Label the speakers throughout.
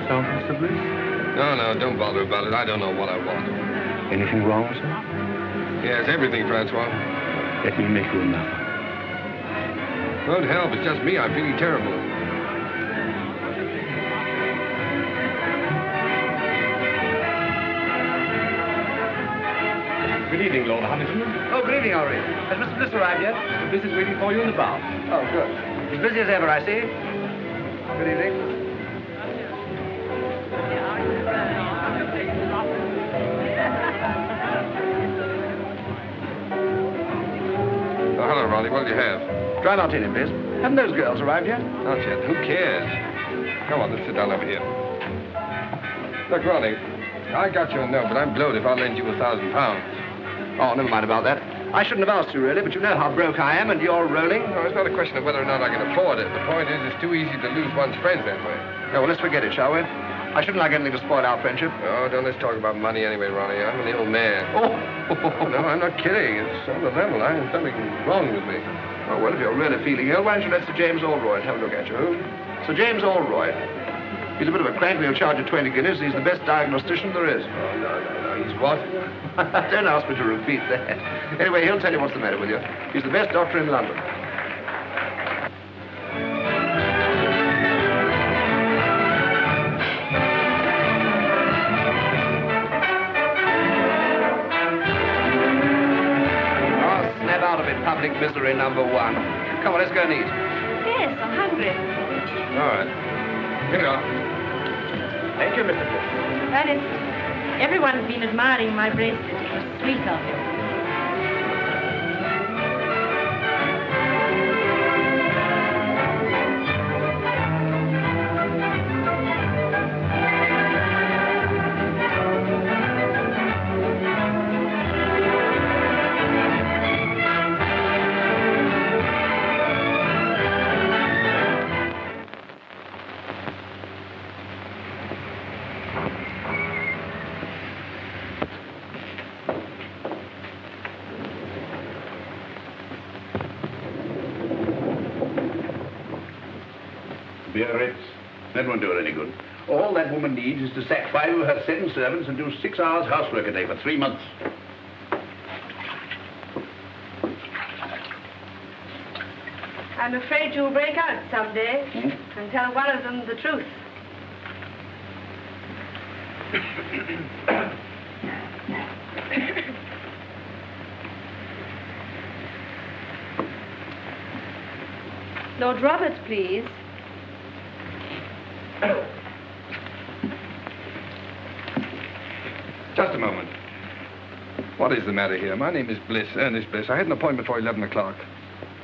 Speaker 1: yourself, Mr. Bliss?
Speaker 2: No, don't bother about it. I don't know what I want.
Speaker 1: Anything wrong, sir?
Speaker 2: Yes, everything, Francois.
Speaker 1: Let me make you another.
Speaker 2: Won't help. It's just me. I'm feeling terrible.
Speaker 3: Good evening, Lord Huntington.
Speaker 4: Oh, good evening, Henri. Has Mr. Bliss arrived yet?
Speaker 3: The Bliss is waiting for you in the bar.
Speaker 4: Oh, good. As busy as ever, I see. Good evening.
Speaker 2: Oh, hello, Ronnie. What'll you have?
Speaker 4: Dry martini, please. Haven't those girls arrived yet?
Speaker 2: Not yet. Who cares? Come on, let's sit down over here. Look, Ronnie, I got your note, but I'm blowed if I'll lend you £1,000.
Speaker 4: Oh, never mind about that. I shouldn't have asked you, really, but you know how broke I am, and you're rolling.
Speaker 2: No, it's not a question of whether or not I can afford it. The point is, it's too easy to lose one's friends that way.
Speaker 4: Oh, well, let's forget it, shall we? I shouldn't like anything to spoil our friendship.
Speaker 2: Oh, don't let's talk about money anyway, Ronnie. I'm an ill man.
Speaker 4: Oh!
Speaker 2: No, I'm not kidding. It's on the level. There's something wrong with me.
Speaker 4: Oh, well, if you're really feeling ill, why don't you let Sir James Allroyd have a look at you? Who? Sir James Allroyd. He's a bit of a crank, and he'll charge you 20 guineas. He's the best diagnostician there is.
Speaker 2: Oh, no. He's what?
Speaker 4: Don't ask me to repeat that. Anyway, he'll tell you what's the matter with you. He's the best doctor in London. Oh, snap out of it, public misery number one. Come on, let's go and eat.
Speaker 5: Yes, I'm hungry.
Speaker 2: All right. Here we are.
Speaker 3: Thank you, Mr. Bliss.
Speaker 5: Ernest, everyone's been admiring my bracelet. It was sweet of you.
Speaker 6: Biarritz. That won't do her any good. All that woman needs is to sack 5 of her 7 servants and do 6 hours housework a day for 3 months.
Speaker 5: I'm afraid you'll break out someday and tell one of them the truth. Lord Roberts, please.
Speaker 2: Just a moment. What is the matter here? My name is Bliss, Ernest Bliss. I had an appointment for 11 o'clock.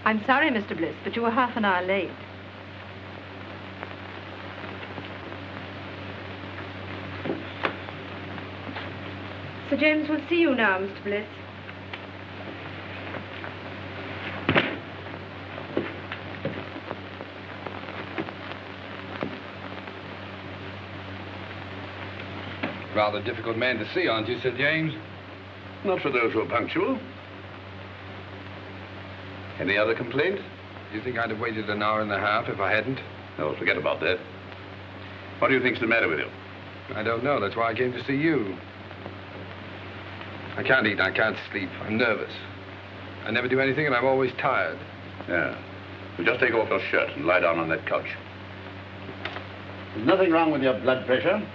Speaker 5: I'm sorry, Mr. Bliss, but you were half an hour late. Sir James will see you now, Mr. Bliss.
Speaker 2: Rather difficult man to see, aren't you, Sir James?
Speaker 6: Not for those who are punctual. Any other complaint?
Speaker 2: Do you think I'd have waited an hour and a half if I hadn't?
Speaker 6: No, forget about that. What do you think's the matter with you?
Speaker 2: I don't know. That's why I came to see you. I can't eat. I can't sleep. I'm nervous. I never do anything, and I'm always tired.
Speaker 6: Yeah. Well, just take off your shirt and lie down on that couch. There's nothing wrong with your blood pressure.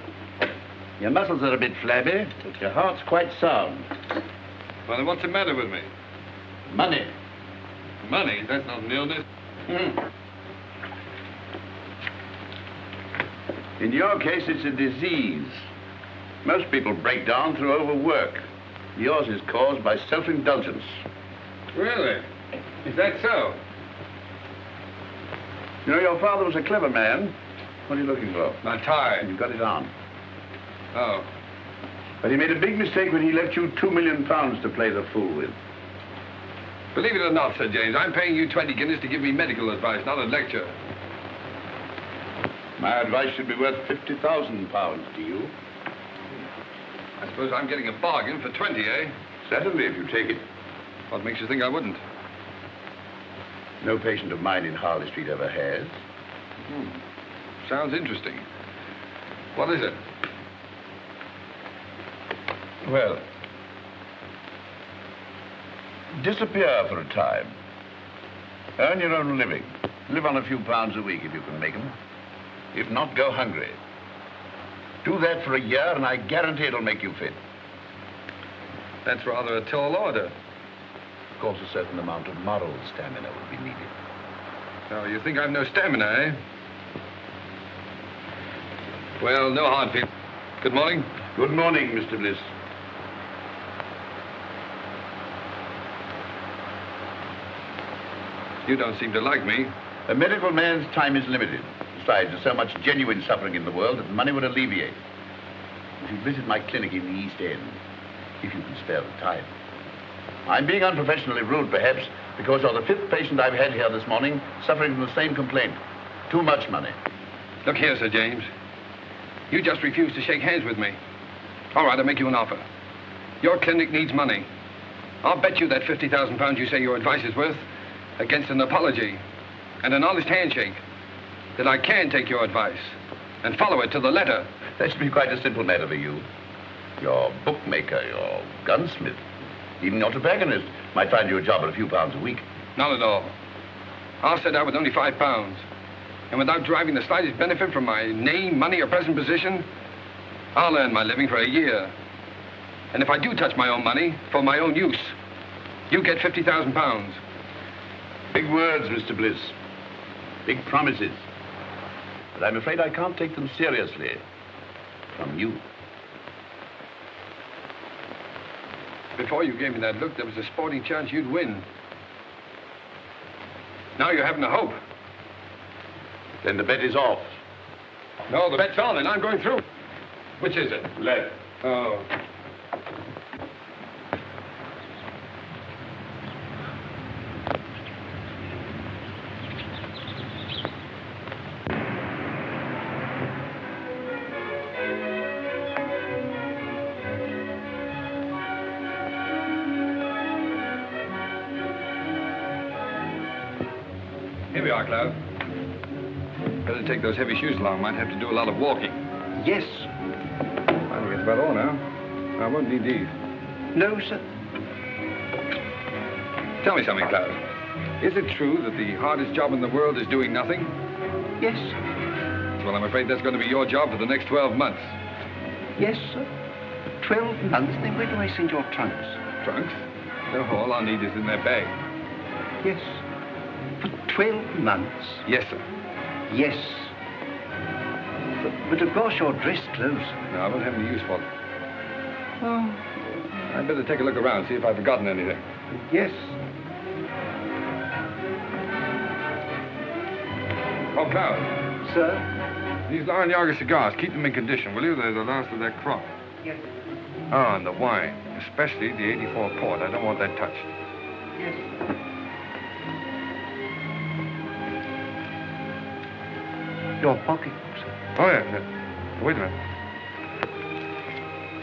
Speaker 6: Your muscles are a bit flabby, but your heart's quite sound.
Speaker 2: Well, then what's the matter with me?
Speaker 6: Money.
Speaker 2: Money? That's not an illness.
Speaker 6: In your case, it's a disease. Most people break down through overwork. Yours is caused by self-indulgence.
Speaker 2: Really? Is that so?
Speaker 6: You know, your father was a clever man. What are you looking for?
Speaker 2: My tie.
Speaker 6: You got it on.
Speaker 2: Oh.
Speaker 6: But he made a big mistake when he left you £2 million to play the fool with.
Speaker 2: Believe it or not, Sir James, I'm paying you 20 guineas to give me medical advice, not a lecture.
Speaker 6: My advice should be worth £50,000 to you.
Speaker 2: I suppose I'm getting a bargain for 20, eh?
Speaker 6: Certainly, if you take it.
Speaker 2: What makes you think I wouldn't?
Speaker 6: No patient of mine in Harley Street ever has.
Speaker 2: Sounds interesting. What is it?
Speaker 6: Well, disappear for a time. Earn your own living. Live on a few pounds a week if you can make them. If not, go hungry. Do that for a year, and I guarantee it'll make you fit.
Speaker 2: That's rather a tall order.
Speaker 6: Of course, a certain amount of moral stamina will be needed.
Speaker 2: Oh, you think I've no stamina, eh? Well, no hard feelings. Good morning.
Speaker 6: Good morning, Mr. Bliss.
Speaker 2: You don't seem to like me.
Speaker 6: A medical man's time is limited. Besides, there's so much genuine suffering in the world that money would alleviate. You should visit my clinic in the East End, if you can spare the time. I'm being unprofessionally rude, perhaps, because you're the 5th patient I've had here this morning suffering from the same complaint. Too much money.
Speaker 2: Look here, Sir James. You just refused to shake hands with me. All right, I'll make you an offer. Your clinic needs money. I'll bet you that £50,000 you say your advice is worth against an apology and an honest handshake that I can take your advice and follow it to the letter.
Speaker 6: That should be quite a simple matter for you. Your bookmaker, your gunsmith, even your tobacconist might find you a job at a few pounds a week.
Speaker 2: Not at all. I'll set out with only £5. And without deriving the slightest benefit from my name, money, or present position, I'll earn my living for a year. And if I do touch my own money for my own use, you get £50,000.
Speaker 6: Big words, Mr. Bliss. Big promises. But I'm afraid I can't take them seriously. From you.
Speaker 2: Before you gave me that look, there was a sporting chance you'd win. Now you're having a hope.
Speaker 6: Then the bet is off.
Speaker 2: No, the bet's on, and I'm going through. Which is it?
Speaker 6: Left.
Speaker 2: Oh. Here we are, Cloud. Better take those heavy shoes along. Might have to do a lot of walking.
Speaker 7: Yes.
Speaker 2: I think that's about all now. I won't need these.
Speaker 7: No, sir.
Speaker 2: Tell me something, Cloud. Is it true that the hardest job in the world is doing nothing?
Speaker 7: Yes.
Speaker 2: Well, I'm afraid that's going to be your job for the next 12 months.
Speaker 7: Yes, sir. 12 months. Then where do I send your trunks?
Speaker 2: Trunks? No, all I'll need is in their bag.
Speaker 7: Yes. For 12 months?
Speaker 2: Yes, sir.
Speaker 7: Yes. But of course you're dress clothes.
Speaker 2: No, I won't have any use for them.
Speaker 7: Oh.
Speaker 2: I'd better take a look around, see if I've forgotten anything.
Speaker 7: Yes.
Speaker 2: Oh, Cloud.
Speaker 7: Sir?
Speaker 2: These Laranaga cigars, keep them in condition, will you? They're the last of that crop.
Speaker 7: Yes.
Speaker 2: Oh, and the wine, especially the 84 port. I don't want that touched.
Speaker 7: Yes. Your pocketbook, sir.
Speaker 2: Oh, yeah. Wait a minute.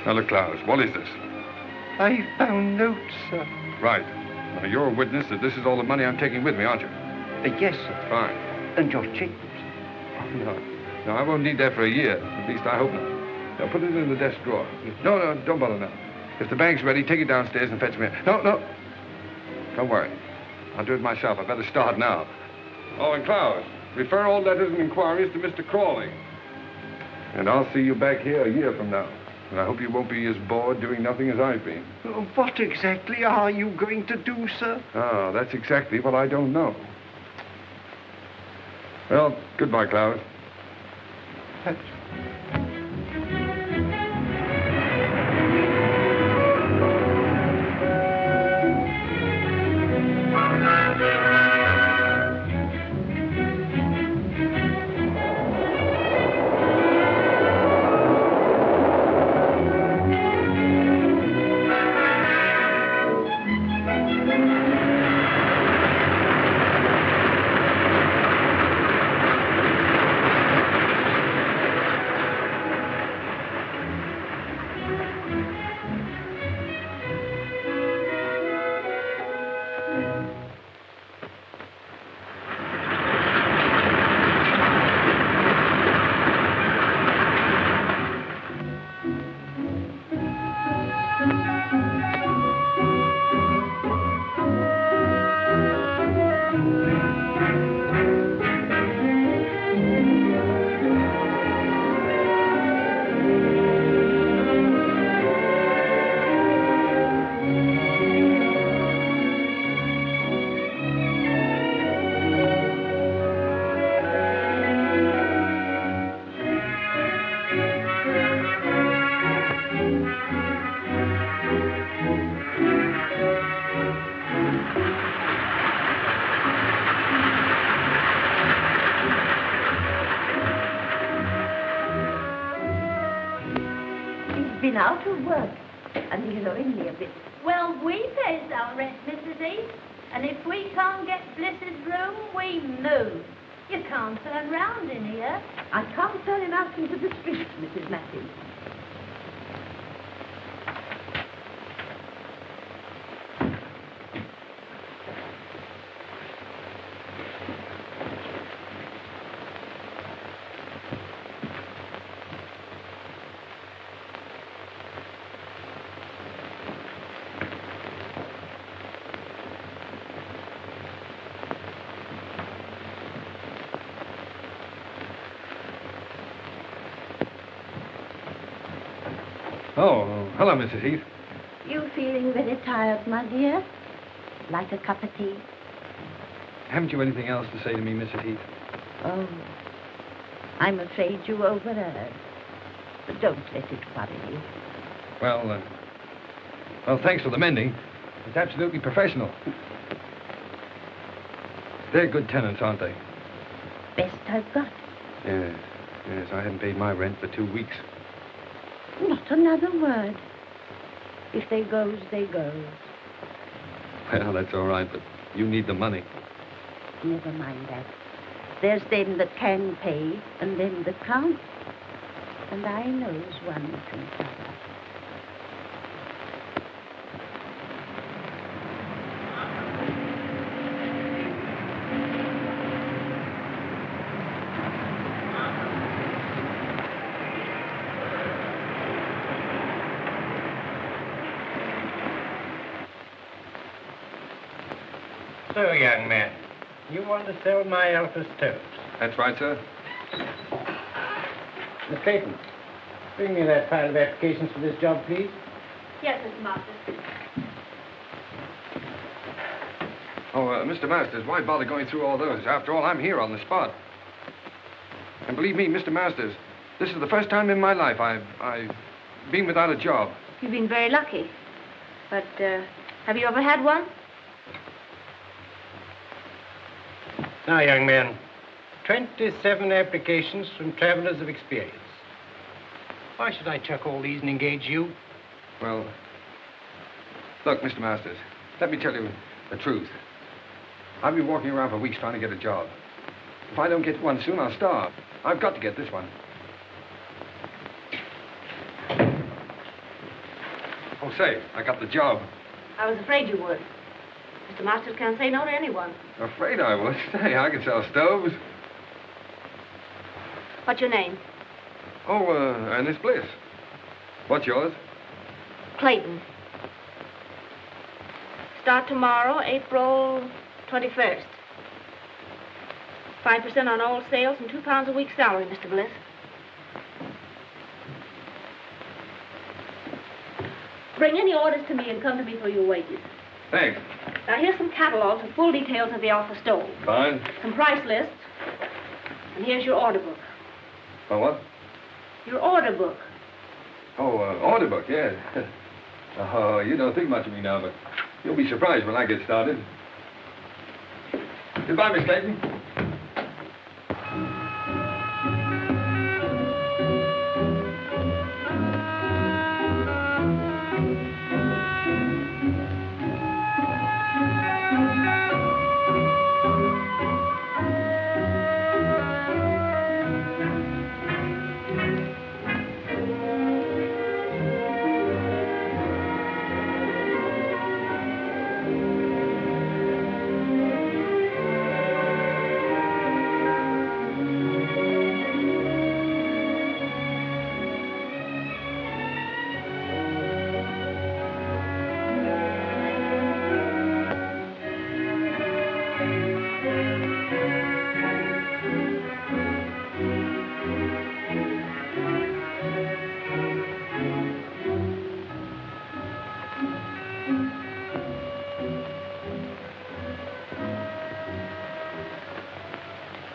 Speaker 2: Now, look, Cloud, what is this?
Speaker 7: I found notes, sir.
Speaker 2: Right. Now, you're a witness that this is all the money I'm taking with me, aren't you?
Speaker 7: Yes, sir.
Speaker 2: Fine.
Speaker 7: And your checkbooks.
Speaker 2: Oh, no. No, I won't need that for a year. At least I hope not. Now, put it in the desk drawer. No, don't bother now. If the bank's ready, take it downstairs and fetch me. No. Don't worry. I'll do it myself. I better start now. Oh, and Cloud, refer all letters and inquiries to Mr. Crawley. And I'll see you back here a year from now. And I hope you won't be as bored doing nothing as I've been.
Speaker 7: What exactly are you going to do, sir?
Speaker 2: Oh, that's exactly what I don't know. Well, goodbye, Cloud.
Speaker 8: been out of work, and he's owing me a bit.
Speaker 9: Well, we pays our rent, Mrs. East. And if we can't get Bliss's room, we move. You can't turn round in here.
Speaker 8: I can't turn him out into the street, Mrs. Matthews.
Speaker 2: Oh, hello, Mrs. Heath.
Speaker 8: You feeling very tired, my dear? Like a cup of tea?
Speaker 2: Haven't you anything else to say to me, Mrs. Heath?
Speaker 8: Oh, I'm afraid you overheard. But don't let it worry you.
Speaker 2: Well, thanks for the mending. It's absolutely professional. They're good tenants, aren't they?
Speaker 8: Best I've got.
Speaker 2: Yes, I haven't paid my rent for 2 weeks.
Speaker 8: Not another word. If they goes, they goes.
Speaker 2: Well, that's all right, but you need the money.
Speaker 8: Never mind that. There's them that can pay, and them that can't. And I knows one can cover.
Speaker 3: So, young man, you want to sell my Alpha stoves?
Speaker 2: That's right, sir.
Speaker 3: Miss Clayton, bring me that pile of applications for this job, please.
Speaker 5: Yes, Mr. Masters.
Speaker 2: Oh, Mr. Masters, why bother going through all those? After all, I'm here on the spot. And believe me, Mr. Masters, this is the first time in my life I've been without a job.
Speaker 5: You've been very lucky. But, have you ever had one?
Speaker 3: Now, young man, 27 applications from travelers of experience. Why should I chuck all these and engage you?
Speaker 2: Well, look, Mr. Masters, let me tell you the truth. I've been walking around for weeks trying to get a job. If I don't get one soon, I'll starve. I've got to get this one. Oh, say, I got the job.
Speaker 5: I was afraid you would. Mr. Masters can't say no to anyone.
Speaker 2: Afraid I was. Say, I can sell stoves.
Speaker 5: What's your name?
Speaker 2: Oh, Ernest Bliss. What's yours?
Speaker 5: Clayton. Start tomorrow, April 21st. 5% on all sales and £2 a week salary, Mr. Bliss. Bring any orders to me and come to me for your wages.
Speaker 2: Thanks.
Speaker 5: Now, here's some catalogs with full details of the Alpha stove.
Speaker 2: Fine.
Speaker 5: Some price lists. And here's your order book.
Speaker 2: Oh, what?
Speaker 5: Your order book.
Speaker 2: Oh, order book, yes. Oh, you don't think much of me now, but you'll be surprised when I get started. Goodbye, Miss Clayton.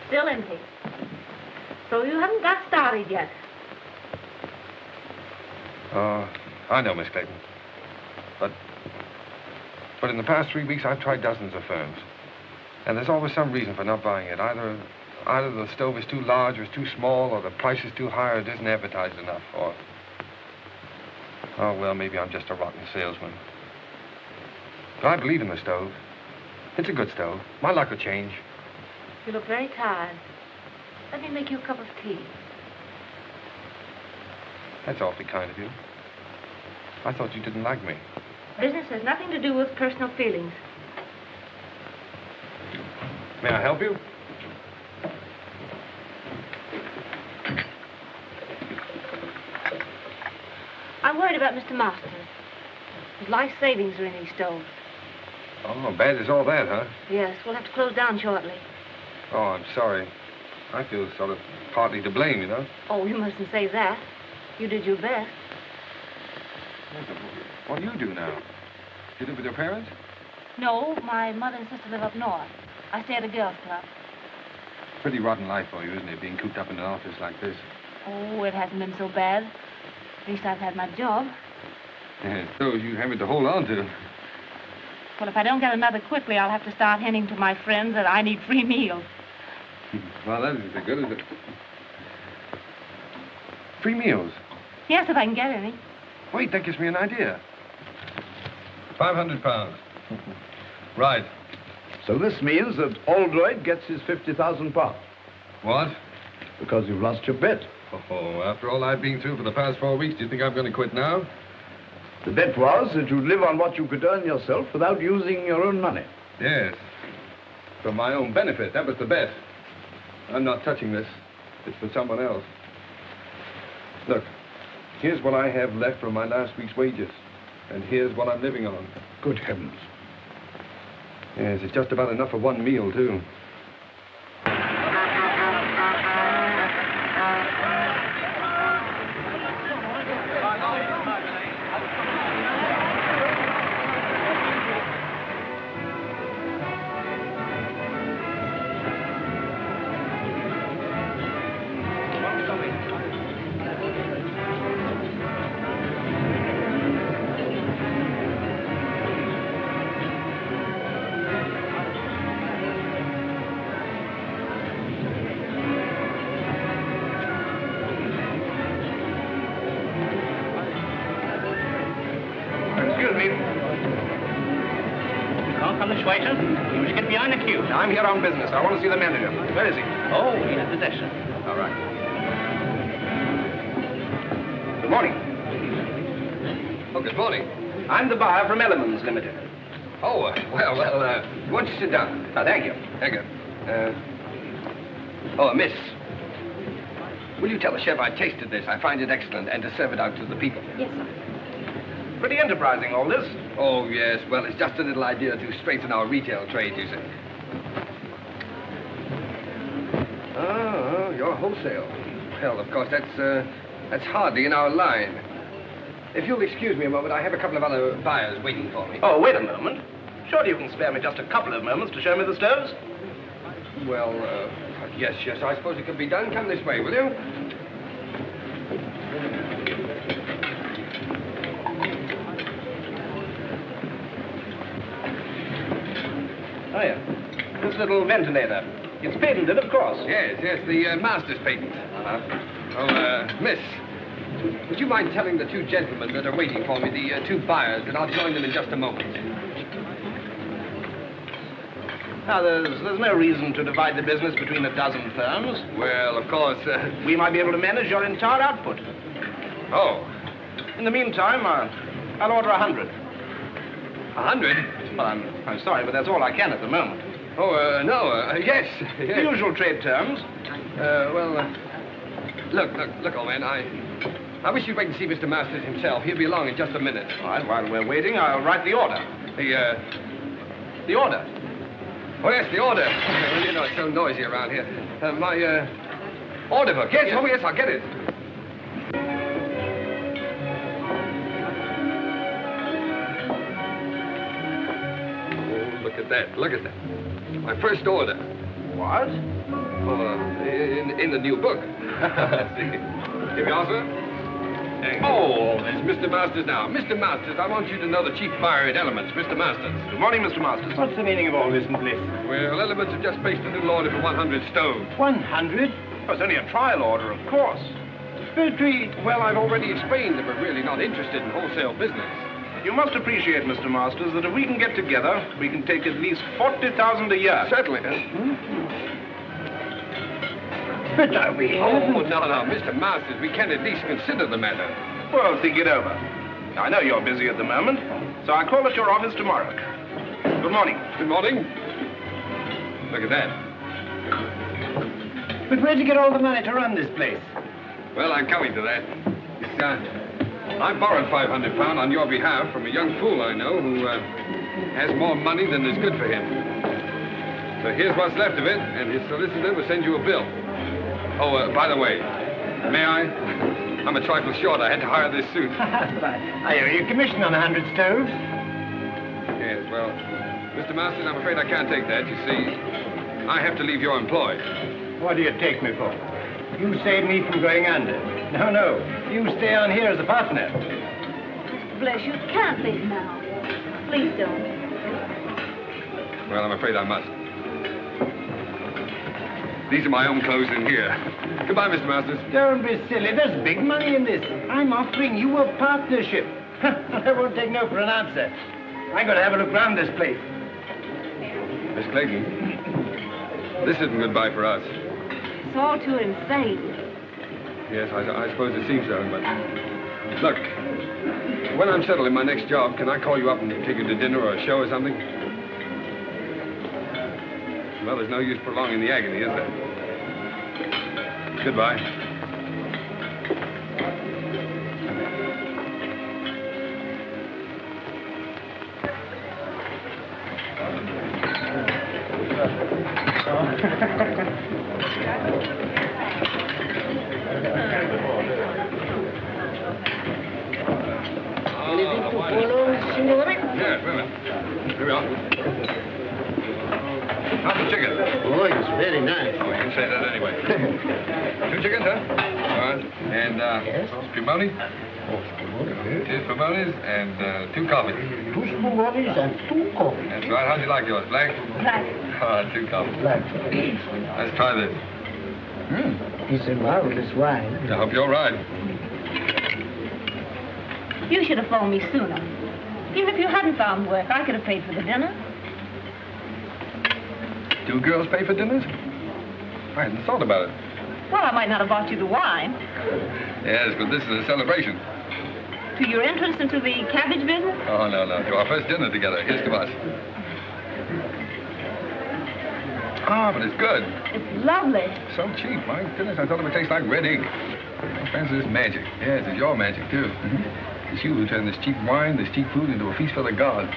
Speaker 5: Still empty. So you haven't got started yet.
Speaker 2: I know, Miss Clayton. But in the past 3 weeks, I've tried dozens of firms. And there's always some reason for not buying it. Either the stove is too large or it's too small, or the price is too high or it isn't advertised enough, or Oh, well, maybe I'm just a rotten salesman. But I believe in the stove. It's a good stove. My luck will change.
Speaker 10: You look very tired. Let me make you a cup of tea.
Speaker 2: That's awfully kind of you. I thought you didn't like me.
Speaker 10: Business has nothing to do with personal feelings.
Speaker 2: May I help you?
Speaker 10: I'm worried about Mr. Masters. His life savings are in these stoves.
Speaker 2: Oh, bad as all that, huh?
Speaker 10: Yes, we'll have to close down shortly.
Speaker 2: Oh, I'm sorry. I feel sort of partly to blame, you know.
Speaker 10: Oh, you mustn't say that. You did your best.
Speaker 2: What do you do now? You live with your parents?
Speaker 10: No, my mother and sister live up north. I stay at a girls' club.
Speaker 2: Pretty rotten life for you, isn't it, being cooped up in an office like this?
Speaker 10: Oh, it hasn't been so bad. At least I've had my job.
Speaker 2: Yeah, those you having to hold on to.
Speaker 10: Well, if I don't get another quickly, I'll have to start hinting to my friends that I need free meals.
Speaker 2: Well, that isn't so good, is it? Free meals?
Speaker 10: Yes, if I can get any.
Speaker 2: Wait, that gives me an idea. 500 pounds. Right.
Speaker 11: So this means that Oldroyd gets his 50,000 pounds.
Speaker 2: What?
Speaker 11: Because you've lost your bet.
Speaker 2: Oh, after all I've been through for the past 4 weeks, do you think I'm going to quit now?
Speaker 11: The bet was that you'd live on what you could earn yourself without using your own money.
Speaker 2: Yes. For my own benefit. That was the bet. I'm not touching this. It's for someone else. Look, here's what I have left from my last week's wages. And here's what I'm living on.
Speaker 11: Good heavens.
Speaker 2: Yes, it's just about enough for one meal, too.
Speaker 4: I'm here on business. I want to see the manager. Where is he?
Speaker 7: Oh, he's at the desk.
Speaker 4: All right. Good morning.
Speaker 2: Oh, good morning.
Speaker 4: I'm the buyer from Elements Limited.
Speaker 2: Oh, well, won't you sit down?
Speaker 4: Oh, thank you.
Speaker 2: Thank you. Miss. Will you tell the chef I tasted this? I find it excellent, and to serve it out to the people.
Speaker 10: Yes, sir.
Speaker 4: Pretty enterprising, all this.
Speaker 2: Oh, yes. Well, it's just a little idea to strengthen our retail trade, you see. Oh, you're wholesale. Well, of course, that's hardly in our line. If you'll excuse me a moment, I have a couple of other buyers waiting for me.
Speaker 4: Oh, wait a moment. Surely you can spare me just a couple of moments to show me the stoves?
Speaker 2: Well, yes, I suppose it can be done. Come this way, will you?
Speaker 4: Oh, yeah. This little ventilator. It's patented, of course.
Speaker 2: Yes, the master's patent. Miss, would you mind telling the two gentlemen that are waiting for me, the two buyers, that I'll join them in just a moment?
Speaker 4: Now, there's no reason to divide the business between a dozen firms.
Speaker 2: Well, of course,
Speaker 4: we might be able to manage your entire output.
Speaker 2: Oh.
Speaker 4: In the meantime, I'll order 100.
Speaker 2: 100?
Speaker 4: Well, I'm sorry, but that's all I can at the moment.
Speaker 2: Oh, no, yes.
Speaker 4: The usual trade terms.
Speaker 2: Look, old man, I wish you'd wait and see Mr. Masters himself. He'll be along in just a minute.
Speaker 4: All right, while we're waiting, I'll write the order. The order?
Speaker 2: Oh, yes, the order. Well, you know, it's so noisy around here. My order book. Yes, oh, yes, I'll get it. Oh, look at that. My first order.
Speaker 4: What?
Speaker 2: Oh, in the new book. Here we are, sir. Oh, it's Mr. Masters now. Mr. Masters, I want you to know the chief buyer at Elements, Mr. Masters.
Speaker 4: Good morning, Mr. Masters.
Speaker 3: What's the meaning of all this, Bliss?
Speaker 2: Well, Elements have just placed a little order for 100 stoves.
Speaker 3: 100?
Speaker 4: Oh, it's only a trial order, of course.
Speaker 3: Petrie.
Speaker 12: Well, I've already explained that we're really not interested in wholesale business.
Speaker 11: You must appreciate, Mr. Masters, that if we can get together, we can take at least 40,000 a year.
Speaker 2: Certainly.
Speaker 3: But are we?
Speaker 12: Oh, no, Mr. Masters, we can at least consider the matter.
Speaker 11: Well, think it over. I know you're busy at the moment, so I'll call at your office tomorrow. Good morning.
Speaker 12: Good morning. Look at that.
Speaker 3: But where'd you get all the money to run this place?
Speaker 12: Well, I'm coming to that. I borrowed £500 on your behalf from a young fool I know who has more money than is good for him. So here's what's left of it, and his solicitor will send you a bill. Oh, by the way, may I? I'm a trifle short. I had to hire this suit.
Speaker 3: I owe you commission on 100 stoves.
Speaker 12: Yes, well, Mr. Masters, I'm afraid I can't take that. You see, I have to leave your employ.
Speaker 3: What do you take me for? You saved me from going under. No. You stay on here as a partner.
Speaker 9: Mr. Bless, you can't leave now. Please don't.
Speaker 12: Well, I'm afraid I must. These are my own clothes in here. Goodbye, Mr. Masters.
Speaker 3: Don't be silly. There's big money in this. I'm offering you a partnership. I won't take no for an answer. I'm going to have a look round this place.
Speaker 12: Miss Clayton, this isn't goodbye for us.
Speaker 10: It's all too insane.
Speaker 12: Yes, I suppose it seems so, but... Look, when I'm settled in my next job, can I call you up and take you to dinner or a show or something? Well, there's no use prolonging the agony, is there? Goodbye.
Speaker 3: Anything to follow, signore?
Speaker 12: Yes, wait a minute. Here we are. How's the chicken?
Speaker 7: Oh, it's very nice.
Speaker 12: Oh, you can say that anyway. 2 chickens, huh? All right. And,
Speaker 7: Yes?
Speaker 12: spumoni?
Speaker 7: Oh,
Speaker 12: 2 spumonis and 2 coffees.
Speaker 7: 2 spumonis and 2 coffees.
Speaker 12: That's right. How'd you like yours? Black?
Speaker 9: Black.
Speaker 12: 2 coffees.
Speaker 7: Black.
Speaker 12: Let's try this.
Speaker 7: It's a marvelous wine.
Speaker 12: I hope you're right.
Speaker 10: You should have phoned me sooner. Even if you hadn't found work, I could have paid for the dinner.
Speaker 12: 2 girls pay for dinners? I hadn't thought about it.
Speaker 10: Well, I might not have bought you the wine.
Speaker 12: Yes, but this is a celebration.
Speaker 10: To your entrance into the cabbage business?
Speaker 12: Oh, no. To our first dinner together. Here's to us. Ah, but it's good.
Speaker 10: It's lovely.
Speaker 12: So cheap. My goodness, I thought it would taste like red ink. Oh, fancy this magic. Yes, it's your magic, too. It's you who turned this cheap wine, this cheap food into a feast for the gods.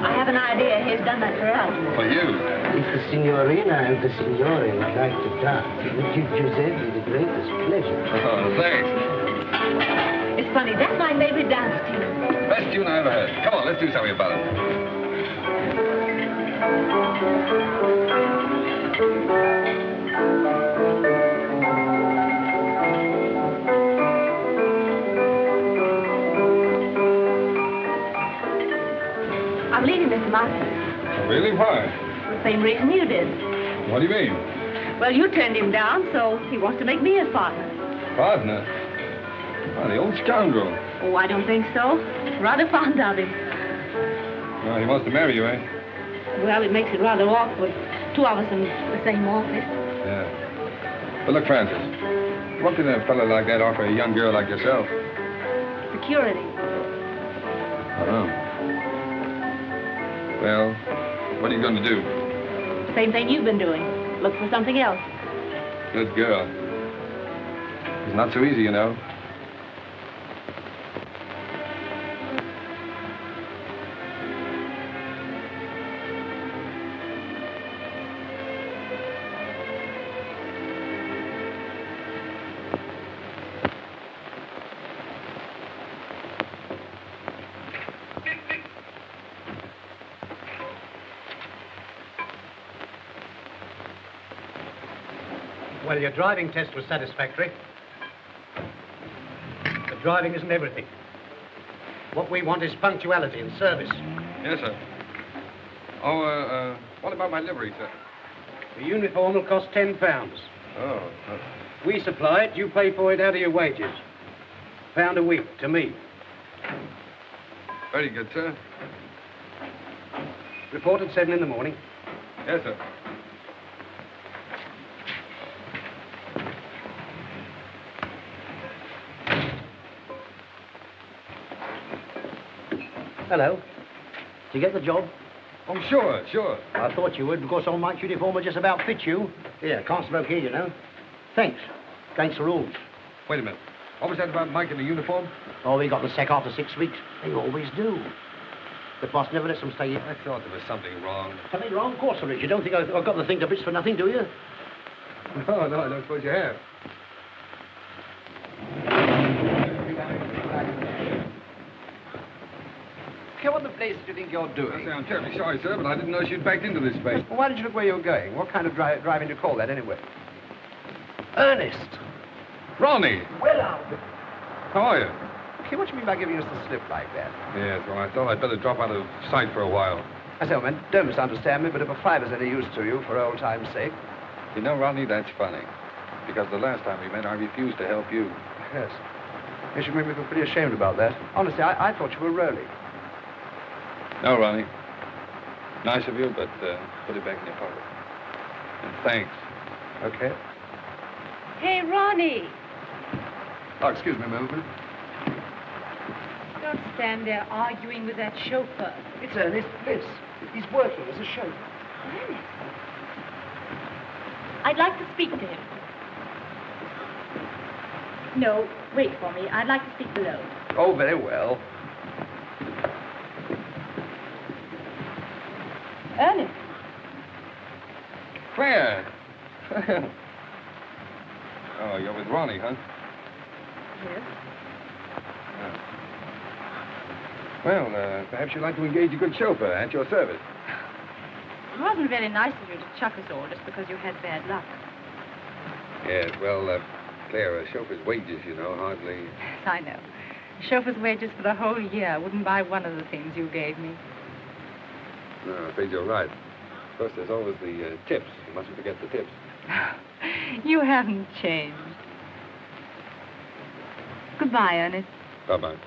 Speaker 10: I have an idea. He's done that for us.
Speaker 12: For you.
Speaker 7: If the signorina and the signore would like to dance, it would give Giuseppe the greatest pleasure.
Speaker 12: Oh, thanks.
Speaker 10: It's funny. That's my favorite dance tune.
Speaker 12: Best tune I ever heard. Come on, let's do something about it.
Speaker 10: I'm leaving Mr. Masters.
Speaker 12: Really? Why?
Speaker 10: For the same reason you did.
Speaker 12: What do you mean?
Speaker 10: Well, you turned him down, so he wants to make me his partner.
Speaker 12: Partner? Why, the old scoundrel.
Speaker 10: Oh, I don't think so. Rather fond of him.
Speaker 12: Well, he wants to marry you, eh?
Speaker 10: Well, it makes it rather awkward. 2 of us in the same office.
Speaker 12: Yeah. But look, Francis, what can a fellow like that offer a young girl like yourself?
Speaker 10: Security.
Speaker 12: Oh. Well, what are you going to do?
Speaker 10: Same thing you've been doing. Look for something else.
Speaker 12: Good girl. It's not so easy, you know.
Speaker 3: Well, your driving test was satisfactory. But driving isn't everything. What we want is punctuality and service.
Speaker 12: Yes, sir. Oh, what about my livery, sir?
Speaker 3: The uniform will cost £10.
Speaker 12: Oh.
Speaker 3: We supply it, you pay for it out of your wages. £1 a week to me.
Speaker 12: Very good, sir.
Speaker 3: Report at 7 in the morning.
Speaker 12: Yes, sir.
Speaker 13: Hello. Did you get the job?
Speaker 12: Oh, sure.
Speaker 13: I thought you would, because old Mike's uniform will just about fit you. Here, constable here, you know. Thanks. Against the rules.
Speaker 12: Wait a minute. What was that about Mike in the uniform?
Speaker 13: Oh, he got the sack after 6 weeks. They always do. The boss never lets them stay here.
Speaker 12: I thought there was something wrong.
Speaker 13: Something wrong? Of course there is. You don't think I've got the thing to bits for nothing, do you?
Speaker 12: No, I don't suppose you have.
Speaker 4: What the place do you think you're doing?
Speaker 12: I'm terribly sorry, sir, but I didn't know she'd backed into this place.
Speaker 4: Well, why did you look where you were going? What kind of driving do you call that, anyway?
Speaker 13: Ernest.
Speaker 12: Ronnie.
Speaker 13: Well, Albert.
Speaker 12: How are you?
Speaker 4: Okay, what do you mean by giving us the slip like that?
Speaker 12: Yes, well, I thought I'd better drop out of sight for a while.
Speaker 4: I say, man, don't misunderstand me, but if a fiver's any use to you, for old time's sake.
Speaker 12: You know, Ronnie, that's funny. Because the last time we met, I refused to help you.
Speaker 4: Yes. You should make me feel pretty ashamed about that. Honestly, I thought you were rolling.
Speaker 12: No, Ronnie. Nice of you, but put it back in your pocket. And thanks.
Speaker 4: Okay.
Speaker 10: Hey, Ronnie.
Speaker 4: Oh, excuse me a moment.
Speaker 10: Don't stand there arguing with that chauffeur.
Speaker 13: It's Ernest Bliss. He's working as a chauffeur.
Speaker 10: Ernest? I'd like to speak to him. No, wait for me. I'd like to speak below.
Speaker 4: Oh, very well.
Speaker 10: Ernest.
Speaker 12: Claire. Oh, you're with Ronnie, huh?
Speaker 10: Yes.
Speaker 12: Well, perhaps you'd like to engage a good chauffeur at your service.
Speaker 10: It wasn't very nice of you to chuck us all just because you had bad luck.
Speaker 12: Yes, well, Claire, a chauffeur's wages, you know, hardly...
Speaker 10: Yes, I know. A chauffeur's wages for the whole year wouldn't buy one of the things you gave me.
Speaker 12: No, I'm afraid you're right. Of course, there's always the tips. You mustn't forget the tips.
Speaker 10: You haven't changed. Goodbye, Ernest.
Speaker 12: Bye-bye.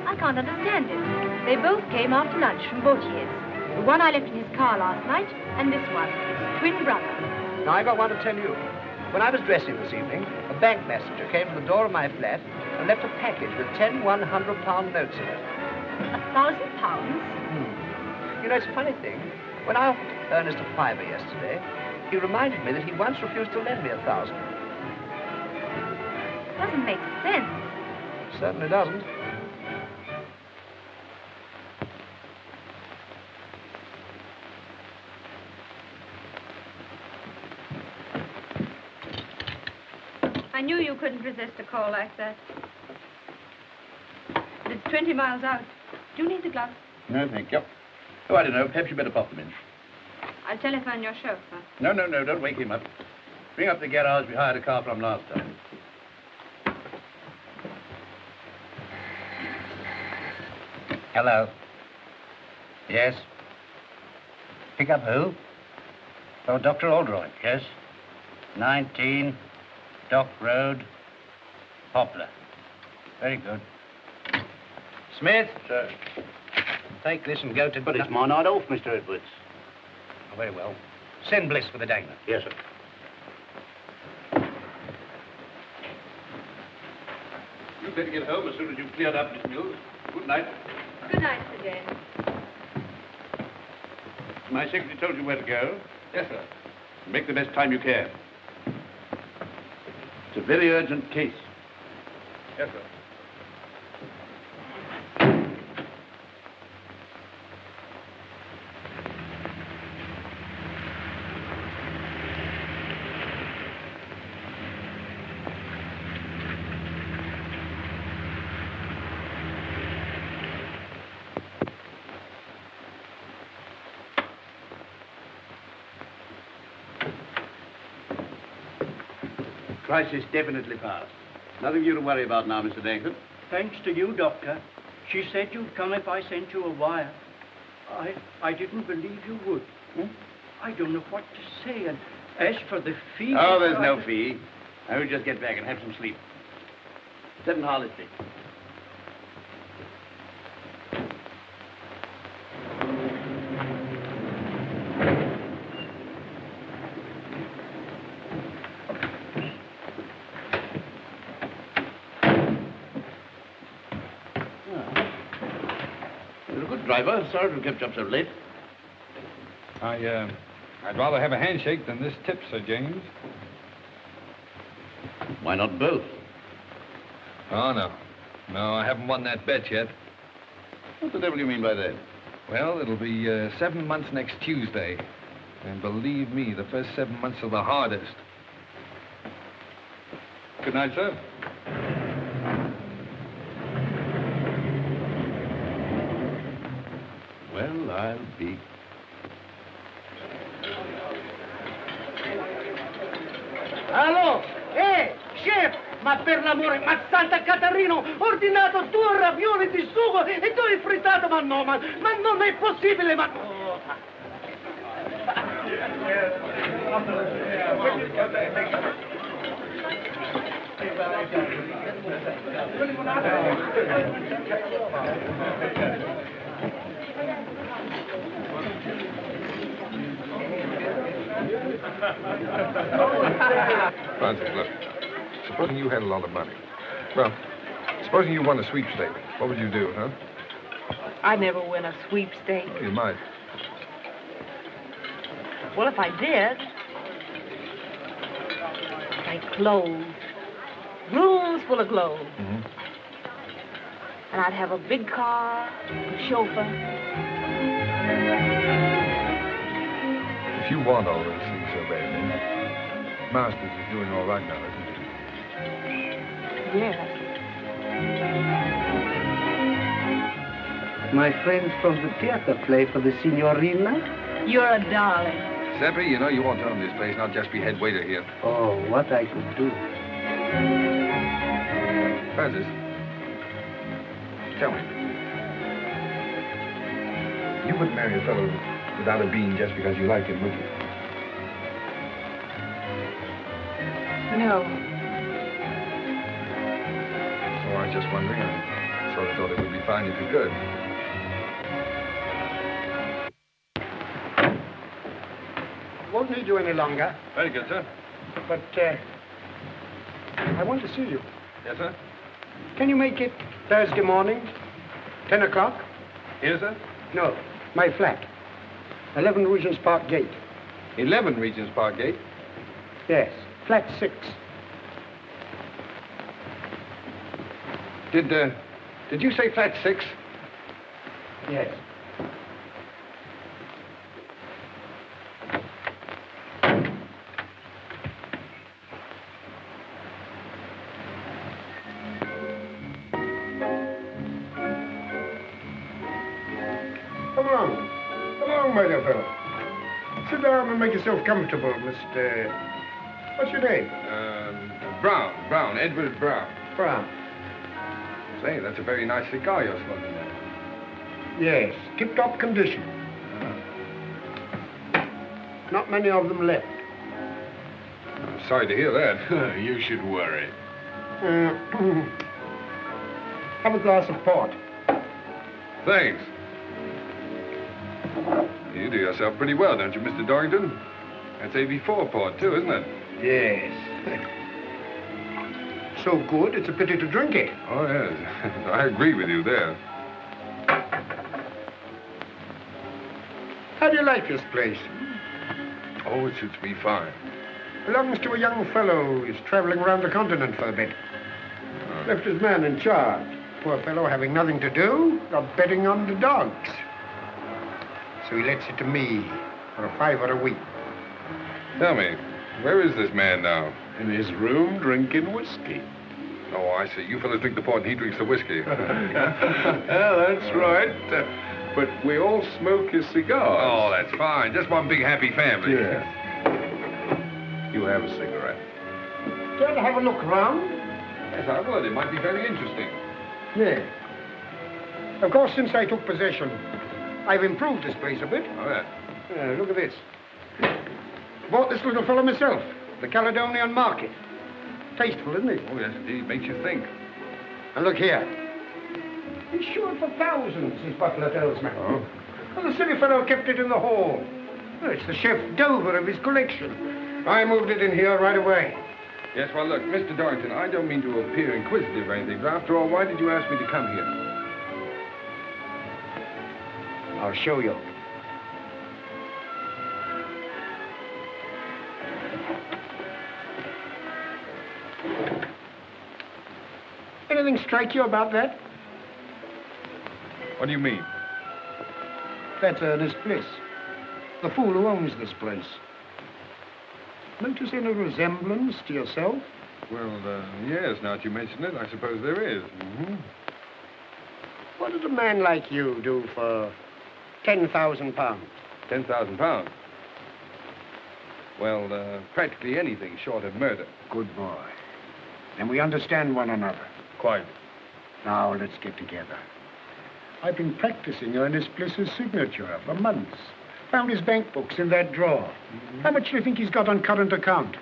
Speaker 9: I can't understand it. They both came after lunch from Bautier's. The one I left in his car last night, and this one, his twin brother.
Speaker 4: Now, I got one to tell you. When I was dressing this evening, a bank messenger came to the door of my flat and left a package with 10 £100 notes in it.
Speaker 9: £1,000?
Speaker 4: You know, it's a funny thing. When I offered Ernest a fiver yesterday, he reminded me that he once refused to lend me 1,000.
Speaker 9: Doesn't make sense.
Speaker 4: Certainly doesn't.
Speaker 5: I knew you couldn't resist a call like that. But it's 20 miles out. Do you need the gloves?
Speaker 6: No, thank you. Oh, I don't know. Perhaps you better pop them in.
Speaker 5: I'll telephone your chauffeur.
Speaker 6: No, don't wake him up. Bring up the garage we hired a car from last time.
Speaker 13: Hello. Yes? Pick up who? Oh, Dr. Oldroyd, yes? 19 Dock Road, Poplar. Very good. Smith?
Speaker 6: Sir.
Speaker 13: Take this and go to...
Speaker 7: But it's my night off, Mr. Edwards.
Speaker 13: Oh, very well. Send Bliss for the dangler.
Speaker 7: Yes, sir.
Speaker 6: You'd better get home as soon as you've cleared up Miss Mills. Good night.
Speaker 5: Good night, Sir James.
Speaker 6: My secretary told you where to go.
Speaker 12: Yes, sir.
Speaker 6: Make the best time you can. It's a very urgent case.
Speaker 12: Yes, sir.
Speaker 6: crisis definitely passed. Nothing for you to worry about now, Mr. Dankford.
Speaker 14: Thanks to you, Doctor. She said you'd come if I sent you a wire. I didn't believe you would. I don't know what to say. And as for the fee...
Speaker 6: Oh, there's no fee. I will just get back and have some sleep. 7 Harley-Street. You're a good driver. Sorry to have kept you up so late.
Speaker 12: I'd rather have a handshake than this tip, Sir James.
Speaker 6: Why not both?
Speaker 12: Oh, no. No, I haven't won that bet yet.
Speaker 6: What the devil do you mean by that?
Speaker 12: Well, it'll be 7 months next Tuesday. And believe me, the first 7 months are the hardest. Good night, sir.
Speaker 6: Well, I'll be...
Speaker 13: Allo? Chef! Ma per l'amore, ma Santa Caterino, ho ordinato 2 ravioli di sugo e 2 frittato, ma no, ma non è possibile, ma... Oh.
Speaker 2: Francis, look. Supposing you had a lot of money. Well, supposing you won a sweepstake, what would you do, huh?
Speaker 10: I'd never win a sweepstake.
Speaker 2: Oh, you might.
Speaker 10: Well, if I did, like clothes. Rooms full of clothes.
Speaker 2: Mm-hmm.
Speaker 10: And I'd have a big car, a chauffeur.
Speaker 2: If you want all those things so badly, Masters is doing all right now, isn't he?
Speaker 10: Yes.
Speaker 7: My friends from the theater play for the signorina?
Speaker 10: You're a darling.
Speaker 2: Seppi, you know you ought to own this place, not just be head waiter here.
Speaker 7: Oh, what I could do.
Speaker 2: Francis, tell me. You wouldn't marry a fellow without a bean just because you like him, would you?
Speaker 10: No.
Speaker 2: Oh, I was just wondering. I sort of thought it would be fine if you could.
Speaker 3: Won't need you any longer.
Speaker 2: Very good, sir.
Speaker 3: But, I want to see you.
Speaker 2: Yes, sir?
Speaker 3: Can you make it Thursday morning, 10 o'clock?
Speaker 2: Here, sir?
Speaker 3: No, my flat. 11 Regent's Park Gate.
Speaker 2: 11 Regent's Park Gate?
Speaker 3: Yes, flat 6.
Speaker 2: Did you say flat 6?
Speaker 3: Yes.
Speaker 2: Come along, my dear fellow. Sit down and make yourself comfortable, Mr... What's your name? Brown, Edward Brown.
Speaker 3: Brown.
Speaker 2: Say, that's a very nice cigar you're smoking there.
Speaker 3: Yes, tip-top condition. Not many of them left.
Speaker 2: I'm sorry to hear that.
Speaker 12: You should worry.
Speaker 3: Have a glass of port.
Speaker 2: Thanks. You do yourself pretty well, don't you, Mr. Dorrington? That's AB4 port, too, isn't it?
Speaker 3: Yes. So good, it's a pity to drink it.
Speaker 2: Oh, yes. I agree with you there.
Speaker 3: How do you like this place?
Speaker 2: Oh, it suits me fine.
Speaker 3: Belongs to a young fellow who's traveling around the continent for a bit. Left his man in charge. Poor fellow having nothing to do, got betting on the dogs. So he lets it to me for a $5 a week.
Speaker 2: Tell me, where is this man now?
Speaker 12: In his room, drinking whiskey.
Speaker 2: Oh, I see. You fellas drink the port and he drinks the whiskey.
Speaker 12: That's right. But we all smoke his cigars.
Speaker 2: Oh, that's fine. Just one big happy family.
Speaker 12: Yeah. You have a cigarette.
Speaker 3: Care to have a look round?
Speaker 12: Yes, I would. It might be very interesting.
Speaker 3: Yes. Of course, since I took possession, I've improved this place a bit.
Speaker 12: Oh, yeah.
Speaker 3: Yeah, look at this. Bought this little fellow myself, the Caledonian Market. Tasteful, isn't it?
Speaker 12: Oh, yes, indeed. Makes you think.
Speaker 3: And look here. He's sure for thousands, his butler tells me.
Speaker 12: Oh?
Speaker 3: Well, the silly fellow kept it in the hall. Well, it's the chef d'oeuvre of his collection. I moved it in here right away.
Speaker 12: Yes, well, look, Mr. Dorrington, I don't mean to appear inquisitive or anything, but after all, why did you ask me to come here?
Speaker 3: I'll show you. Anything strike you about that?
Speaker 12: What do you mean?
Speaker 3: That's Ernest Bliss, the fool who owns this place. Notice any resemblance to yourself?
Speaker 12: Well, yes, now that you mention it, I suppose there is.
Speaker 3: Mm-hmm. What did a man like you do for £10,000?
Speaker 12: £10,000? Well, practically anything short of murder.
Speaker 3: Good boy. Then we understand one another.
Speaker 12: Quite.
Speaker 3: Now, let's get together. I've been practicing Ernest Bliss's signature for months. Found his bank books in that drawer. Mm-hmm. How much do you think he's got on current account?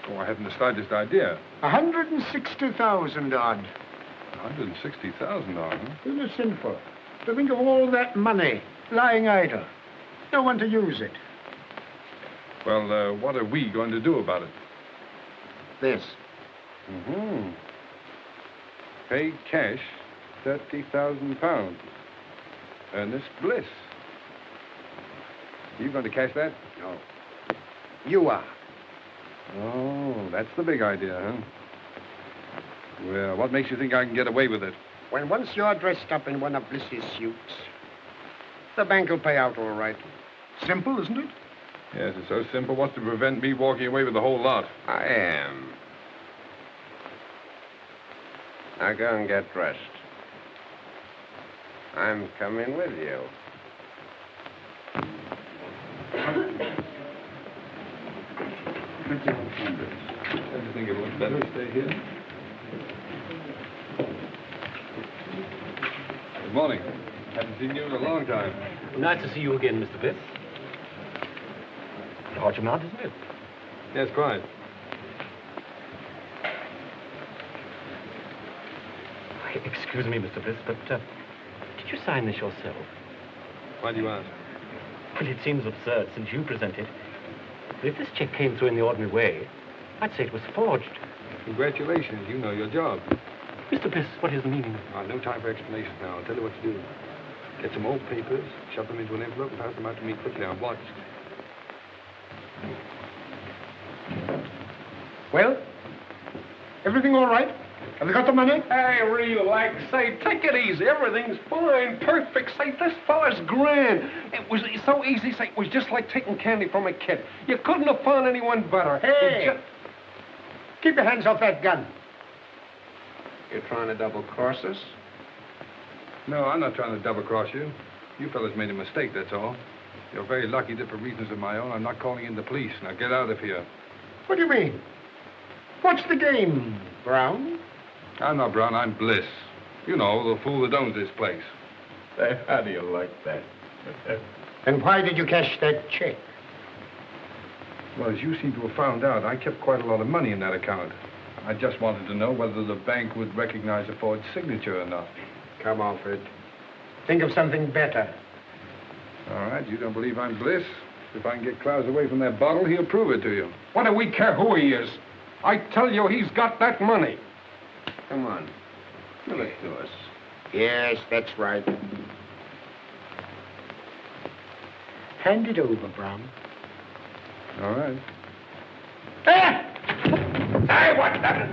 Speaker 12: Oh, I haven't the slightest idea.
Speaker 3: 160,000 odd.
Speaker 12: 160,000 odd, huh?
Speaker 3: Isn't it sinful to think of all that money lying idle? No one to use it.
Speaker 12: Well, what are we going to do about it?
Speaker 3: This.
Speaker 12: Mm-hmm. Pay cash £30,000. Ernest Bliss. You going to cash that?
Speaker 3: No. You are.
Speaker 12: Oh, that's the big idea, huh? Well, what makes you think I can get away with it?
Speaker 3: When once you're dressed up in one of Bliss's suits, the bank will pay out all right. Simple, isn't it?
Speaker 12: Yes, it's so simple. What's to prevent me walking away with the whole lot?
Speaker 15: I am. Now go and get dressed. I'm coming with you.
Speaker 12: Don't you think it looks better to stay here? Good morning. Haven't seen you in a long time.
Speaker 16: Nice to see you again, Mr. Bliss. Hot your mouth, isn't it?
Speaker 12: Yes, quite.
Speaker 16: Excuse me, Mr. Bliss, but did you sign this yourself?
Speaker 12: Why do you ask?
Speaker 16: Well, it seems absurd since you present it. But if this check came through in the ordinary way, I'd say it was forged.
Speaker 12: Congratulations. You know your job.
Speaker 16: Mr. Bliss, what is the meaning?
Speaker 12: No time for explanations now. I'll tell you what to do. Get some old papers, shove them into an envelope, and pass them out to me quickly. I'm watched.
Speaker 3: Well, everything all right? Have you got the money?
Speaker 11: Hey, relax. Say, take it easy. Everything's fine, perfect. Say, this fella's grand. It was so easy. Say, it was just like taking candy from a kid. You couldn't have found anyone better.
Speaker 3: Hey! Keep your hands off that gun.
Speaker 15: You're trying to double-cross us?
Speaker 12: No, I'm not trying to double-cross you. You fellas made a mistake, that's all. You're very lucky that for reasons of my own, I'm not calling in the police. Now get out of here.
Speaker 3: What do you mean? What's the game, Brown?
Speaker 12: I'm not Brown, I'm Bliss. You know, the fool that owns this place.
Speaker 15: How do you like that?
Speaker 3: And why did you cash that check?
Speaker 12: Well, as you seem to have found out, I kept quite a lot of money in that account. I just wanted to know whether the bank would recognize a forged signature or not.
Speaker 3: Come off it. Think of something better.
Speaker 12: All right, you don't believe I'm Bliss? If I can get Klaus away from that bottle, he'll prove it to you.
Speaker 11: What do we care who he is? I tell you, he's got that money.
Speaker 15: Come on. Give it to us.
Speaker 3: Yes, that's right. Hand it over, Brown.
Speaker 12: All right.
Speaker 11: Hey, what's that?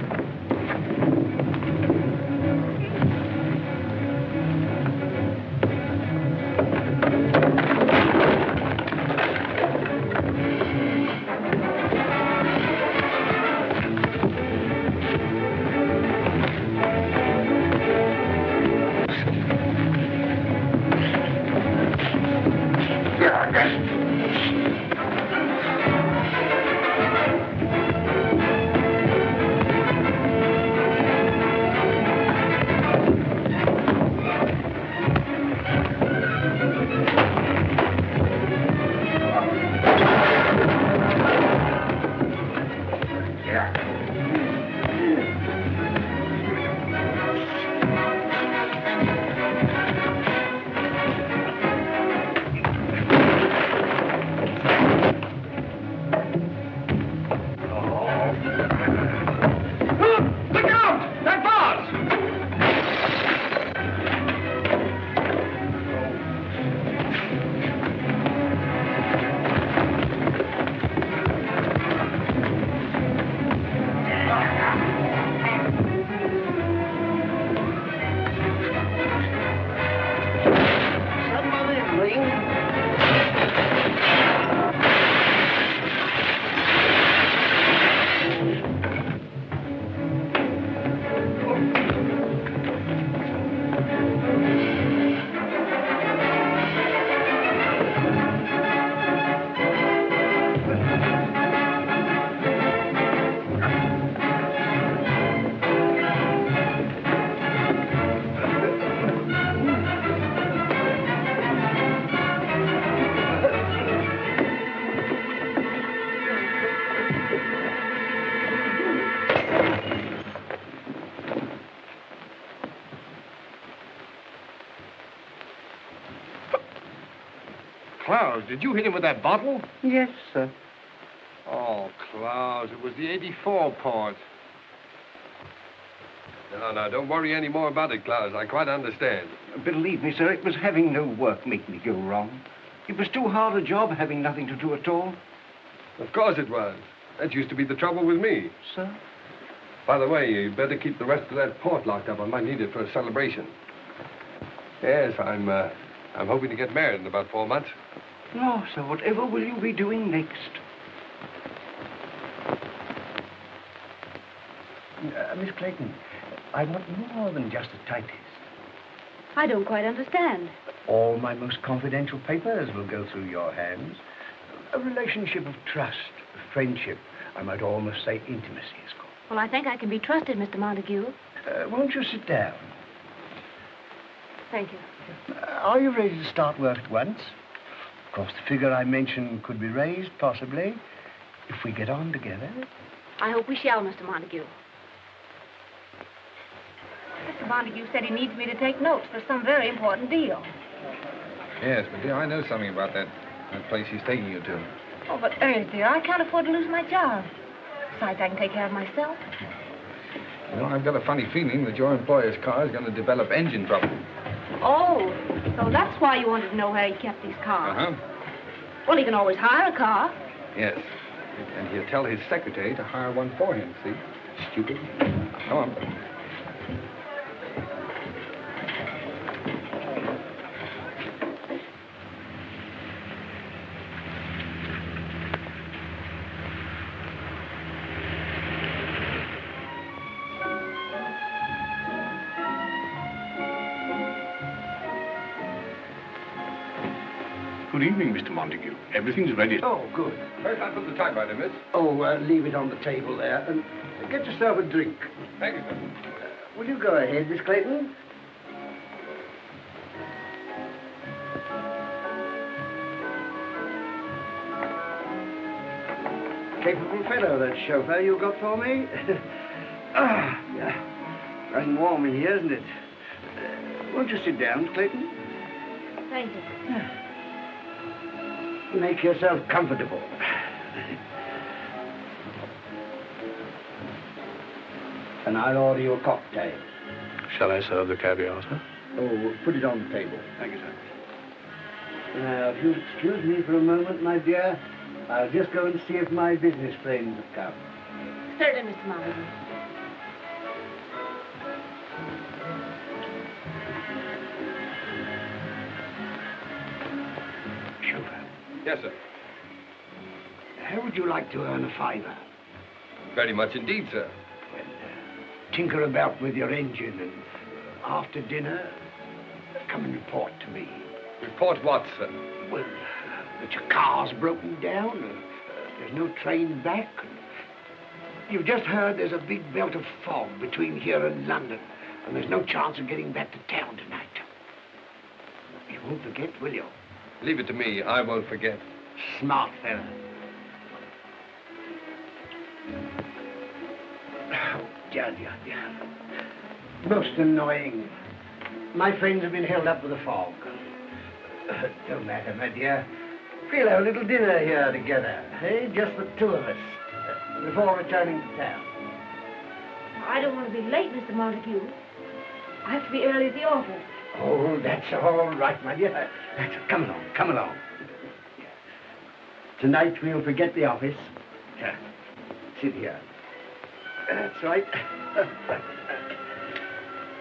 Speaker 11: Klaus, did you hit him with that bottle?
Speaker 7: Yes, sir.
Speaker 11: Oh, Klaus, it was the 84 part.
Speaker 12: No, don't worry any more about it, Klaus. I quite understand.
Speaker 13: Believe me, sir, it was having no work make me go wrong. It was too hard a job having nothing to do at all.
Speaker 12: Of course it was. That used to be the trouble with me.
Speaker 13: Sir?
Speaker 12: By the way, you better keep the rest of that port locked up. I might need it for a celebration. Yes, I'm hoping to get married in about 4 months.
Speaker 13: No, sir, whatever will you be doing next? Miss Clayton, I want more than just a typist.
Speaker 5: I don't quite understand.
Speaker 13: All my most confidential papers will go through your hands. A relationship of trust, of friendship, I might almost say intimacy is called.
Speaker 5: Well, I think I can be trusted, Mr. Montague.
Speaker 13: Won't you sit down?
Speaker 5: Thank you.
Speaker 13: Are you ready to start work at once? Of course, the figure I mentioned could be raised, possibly, if we get on together.
Speaker 5: I hope we shall, Mr. Montague. Mr. Montague said he needs me to take notes for some very important deal.
Speaker 2: Yes, but dear, I know something about that place he's taking you to.
Speaker 5: Oh, but Ernest, dear, I can't afford to lose my job. Besides, I can take care of myself.
Speaker 2: You know, I've got a funny feeling that your employer's car is going to develop engine trouble.
Speaker 5: Oh, so that's why you wanted to know where he kept these cars.
Speaker 2: Uh-huh.
Speaker 5: Well, he can always hire a car.
Speaker 2: Yes. And he'll tell his secretary to hire one for him, see? Stupid. Come on.
Speaker 11: Good evening, Mr. Montague. Everything's ready.
Speaker 13: Oh, good.
Speaker 12: First, I put the typewriter, miss.
Speaker 13: Oh, leave it on the table there. And get yourself a drink.
Speaker 12: Thank you, sir.
Speaker 13: Will you go ahead, Miss Clayton? Capable fellow, that chauffeur you got for me. Yeah. Nice and warm in here, isn't it? Won't you sit down, Clayton?
Speaker 5: Thank you.
Speaker 13: Make yourself comfortable. And I'll order you a cocktail.
Speaker 1: Shall I serve the caviar, sir?
Speaker 13: Oh, put it on the table. Thank you, sir. Now, if you'll excuse me for a moment, my dear, I'll just go and see if my business friends have come.
Speaker 5: Certainly, Mr. Montague.
Speaker 13: Chauffeur,
Speaker 12: Yes, sir.
Speaker 13: how would you like to earn a fiver?
Speaker 12: Very much indeed, sir.
Speaker 13: Tinker about with your engine, and after dinner, come and report to me.
Speaker 12: Report what, sir?
Speaker 13: Well, that your car's broken down, there's no train back. You've just heard there's a big belt of fog between here and London, and there's no chance of getting back to town tonight. You won't forget, will you?
Speaker 12: Leave it to me. I won't forget.
Speaker 13: Smart fella. Oh, dear. Most annoying. My friends have been held up with the fog. Don't matter, my dear. We'll have a little dinner here together, eh? Just the two of us, before returning to town.
Speaker 5: I don't want to be late, Mr. Montague. I have to be early at the office.
Speaker 13: Oh, that's all right, my dear. Come along. Tonight we'll forget the office. Sit here. That's right.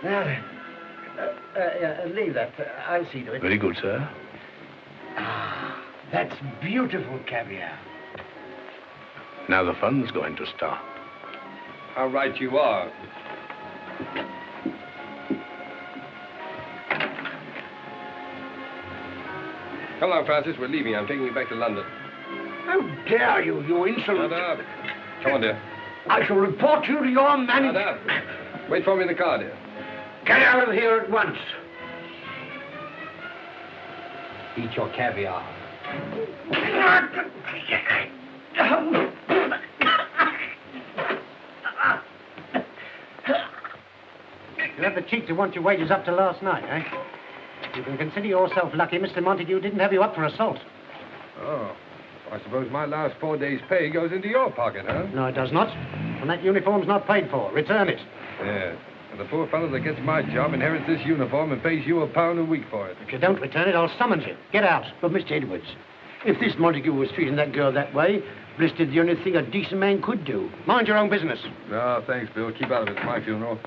Speaker 13: Now then, leave that. I'll see to it.
Speaker 1: Very good, sir.
Speaker 13: Ah, that's beautiful caviar.
Speaker 1: Now the fun's going to start.
Speaker 12: How right you are. Come on, Francis. We're leaving. I'm taking you back to London.
Speaker 13: How dare you, you insolent...
Speaker 12: Shut up. Come on, dear.
Speaker 13: I shall report you to your manager.
Speaker 12: Shut up. Wait for me in the car, dear.
Speaker 13: Get out of here at once. Eat your caviar.
Speaker 3: You have the cheek to want your wages up to last night, eh? You can consider yourself lucky Mr. Montague didn't have you up for assault.
Speaker 2: Oh. I suppose my last 4 days' pay goes into your pocket, huh?
Speaker 13: No, it does not. And that uniform's not paid for. Return it.
Speaker 2: Yeah. And the poor fellow that gets my job inherits this uniform and pays you £1 a week for it.
Speaker 13: If you don't return it, I'll summons you. Get out.
Speaker 7: But, Mr. Edwards, if this Montague was treating that girl that way, Bliss did the only thing a decent man could do.
Speaker 13: Mind your own business.
Speaker 2: No, thanks, Bill. Keep out of it. It's my funeral.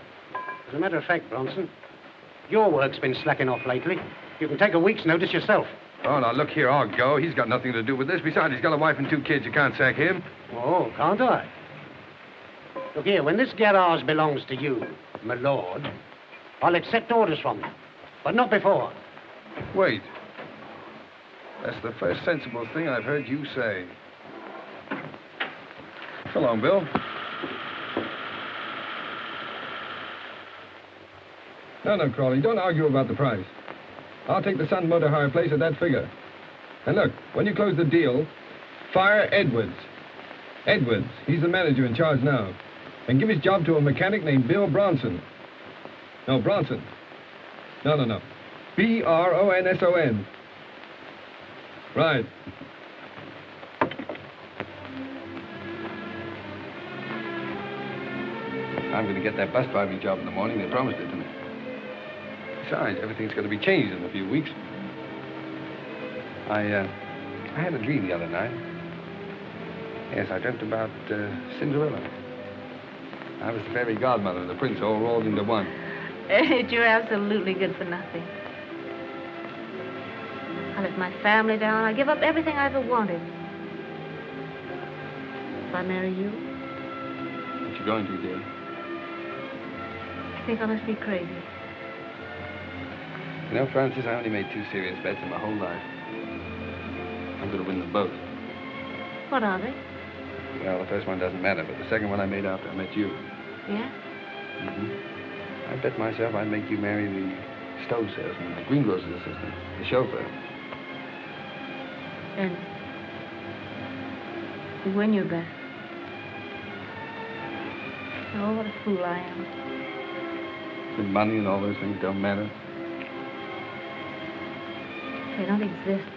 Speaker 13: As a matter of fact, Bronson, your work's been slacking off lately. You can take a week's notice yourself.
Speaker 2: Oh, now, look here. I'll go. He's got nothing to do with this. Besides, he's got a wife and 2 kids. You can't sack him.
Speaker 13: Oh, can't I? Look here, when this garage belongs to you, my lord, I'll accept orders from you. But not before.
Speaker 2: Wait. That's the first sensible thing I've heard you say. So long, Bill. No, Crawley, don't argue about the price. I'll take the Sun Motor Hire place at that figure. And look, when you close the deal, fire Edwards. Edwards, he's the manager in charge now. And give his job to a mechanic named Bill Bronson. No, Bronson. No. B-R-O-N-S-O-N. Right. I'm going to get that bus driving job in the morning. They promised it to me. Besides, everything's going to be changed in a few weeks. I had a dream the other night. Yes, I dreamt about Cinderella. I was the fairy godmother and the prince all rolled into one.
Speaker 10: You're absolutely good for nothing. I let my family down. I give up everything I ever wanted. If I marry you,
Speaker 2: What you going to, dear?
Speaker 10: I think I must be crazy.
Speaker 2: You know, Francis, I only made 2 serious bets in my whole life. I'm going to win them both.
Speaker 10: What are they?
Speaker 2: Well, the first one doesn't matter, but the second one I made after I met you.
Speaker 10: Yeah?
Speaker 2: Mm-hmm. I bet myself I'd make you marry the stove salesman, the greengrocer's assistant, the chauffeur.
Speaker 10: And you win your bet. Oh, what a fool I am.
Speaker 2: The money and all those things don't matter.
Speaker 10: They don't exist.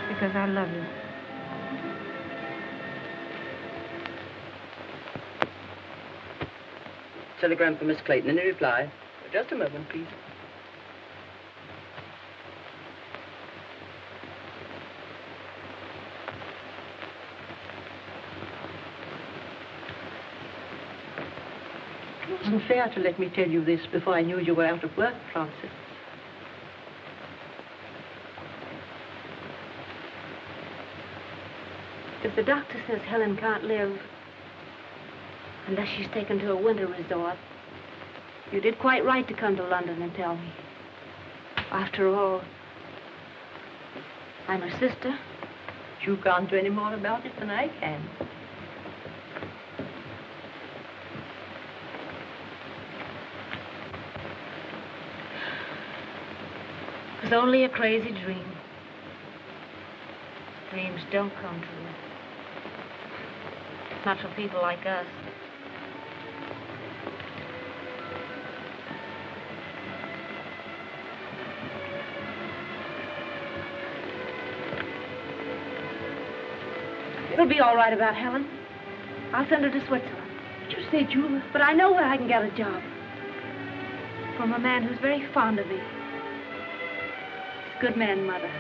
Speaker 10: Because I love you.
Speaker 17: Telegram for Miss Clayton. Any reply? Just a moment, please. It wasn't fair to let me tell you this before I knew you were out of work, Francis.
Speaker 10: If the doctor says Helen can't live unless she's taken to a winter resort, you did quite right to come to London and tell me. After all, I'm her sister.
Speaker 17: You can't do any more about it than I can.
Speaker 10: It was only a crazy dream. Dreams don't come true. Not for people like us. It'll be all right about Helen. I'll send her to Switzerland.
Speaker 17: But you said you were...
Speaker 10: But I know where I can get a job. From a man who's very fond of me. He's a good man, Mother.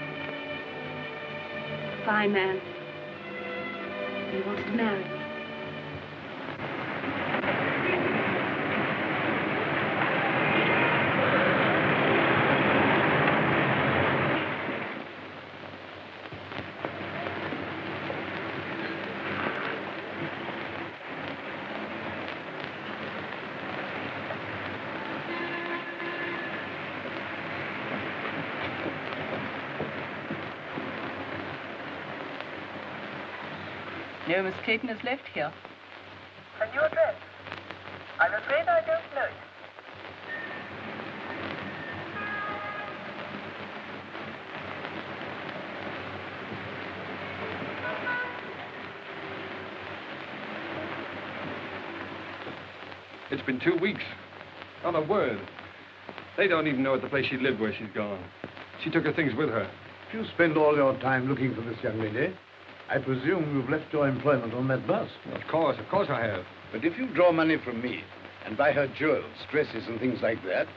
Speaker 10: Fine man. He wants to marry me.
Speaker 17: No, Miss Clayton has left here.
Speaker 18: And your address? I'm afraid I don't know it.
Speaker 2: It's been 2 weeks. Not a word. They don't even know at the place she lived where she's gone.
Speaker 12: She took her things with her.
Speaker 6: If you spend all your time looking for this young lady, I presume you've left your employment on that bus.
Speaker 12: Of course I have.
Speaker 6: But if you draw money from me and buy her jewels, dresses, and things like that,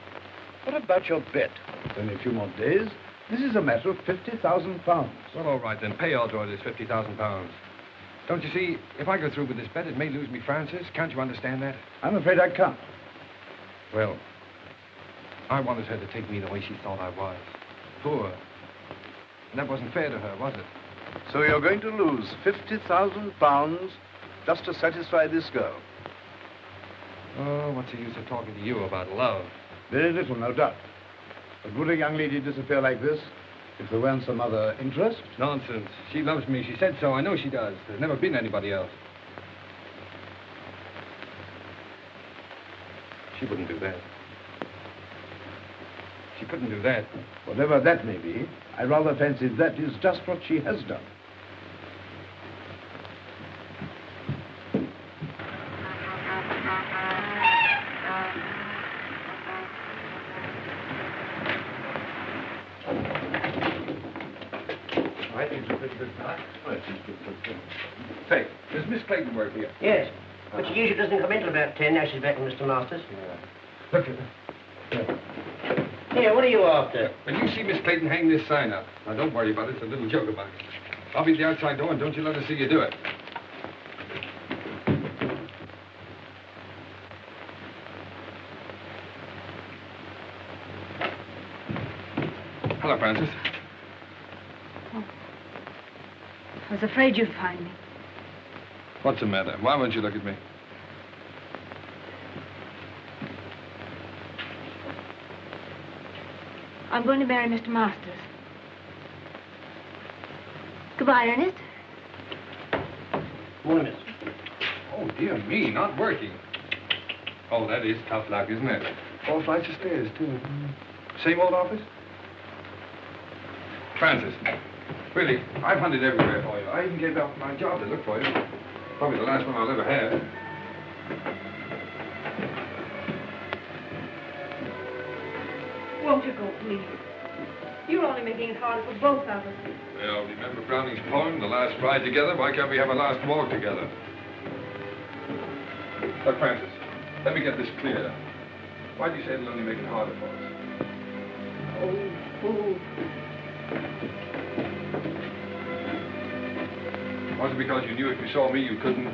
Speaker 6: what about your bet? In a few more days, this is a matter of £50,000.
Speaker 12: Well, all right, then. Pay Audroy this £50,000. Don't you see, if I go through with this bet, it may lose me Francis. Can't you understand that?
Speaker 6: I'm afraid I can't.
Speaker 12: Well, I wanted her to take me the way she thought I was. Poor. And that wasn't fair to her, was it?
Speaker 6: So you're going to lose £50,000 just to satisfy this girl?
Speaker 12: Oh, what's the use of talking to you about love?
Speaker 6: Very little, no doubt. But would a young lady disappear like this if there weren't some other interest?
Speaker 12: Nonsense. She loves me. She said so. I know she does. There's never been anybody else. She wouldn't do that. She couldn't do that.
Speaker 6: Whatever that may be, I rather fancy that is just what she has done.
Speaker 12: Say, does Miss Clayton work here?
Speaker 7: Yes, but she usually doesn't come in till about 10. Now she's back with Mr. Masters.
Speaker 12: Yeah. Look at her.
Speaker 7: Here, what are you after?
Speaker 12: When you see Miss Clayton hang this sign up, now don't worry about it. It's a little joke about it. I'll be at the outside door, and don't you let her see you do it. Hello, Francis.
Speaker 10: I was afraid you'd find me.
Speaker 12: What's the matter? Why won't you look at me?
Speaker 10: I'm going to marry Mr. Masters. Goodbye, Ernest.
Speaker 7: Morning, miss.
Speaker 12: Oh, dear me, not working. Oh, that is tough luck, isn't it? 4 flights of stairs, too. Same old office? Francis, really, I've hunted everywhere for you. I even gave up my job to look for you. Probably the last one I'll ever have.
Speaker 10: Won't you go, please? You're only making it hard for both of us.
Speaker 12: Well, remember Browning's poem, The Last Ride Together? Why can't we have a last walk together? Look, Francis, let me get this clear. Why do you say it'll only make it harder for us?
Speaker 10: Oh.
Speaker 12: Was it because you knew if you saw me, you couldn't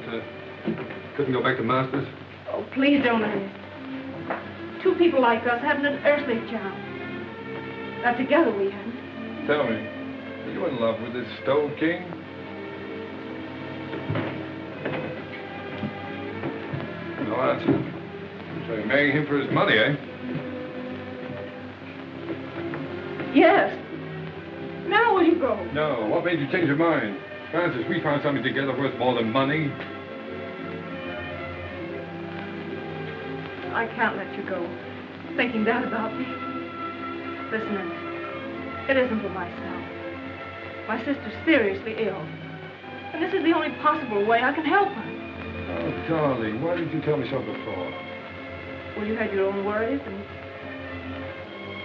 Speaker 12: go back to Masters?
Speaker 10: Oh, please don't, Ernest. 2 people like us haven't an earthly chance. Not together we haven't.
Speaker 12: Tell me, are you in love with this Stove King? No answer. So you're marrying him for his money, eh?
Speaker 10: Yes. Now will you go?
Speaker 12: No. What made you change your mind? Francis, we found something together worth more than money.
Speaker 10: I can't let you go, thinking that about me. Listen, Ernest, it isn't for myself. My sister's seriously ill, and this is the only possible way I can help her.
Speaker 12: Oh, darling, why didn't you tell me so before?
Speaker 10: Well, you had your own worries, and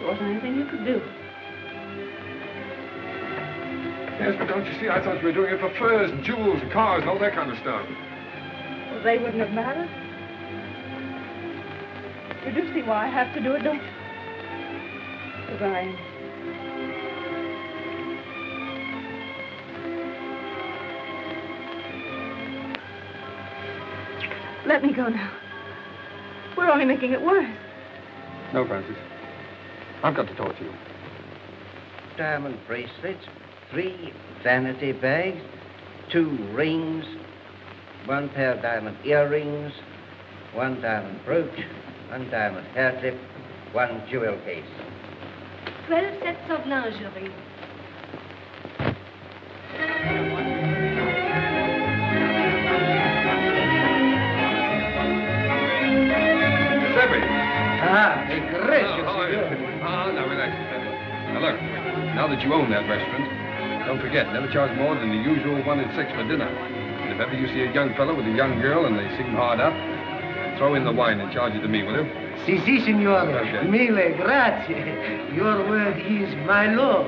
Speaker 10: there wasn't anything you could do.
Speaker 12: Yes, but don't you see, I thought you were doing it for furs and jewels and cars and all that kind of stuff.
Speaker 10: Well, they wouldn't have mattered. You do see why I have to do it, don't you? Goodbye. Let me go now. We're only making it worse.
Speaker 12: No, Francis. I've got to talk to you.
Speaker 7: Diamond bracelets, 3 vanity bags, 2 rings, 1 pair of diamond earrings, 1 diamond brooch, 1 diamond hair clip, 1 jewel case.
Speaker 9: 12 sets of lingerie.
Speaker 12: Giuseppe!
Speaker 3: Ah, gracious.
Speaker 12: Now relax, Giuseppe. Now look, now that you own that restaurant, don't forget, never charge more than the usual 1 and 6 for dinner. And if ever you see a young fellow with a young girl and they seem hard up, throw in the wine and charge it to me, will you?
Speaker 13: Si, signore.
Speaker 12: Okay.
Speaker 13: Mille grazie. Your word is my law.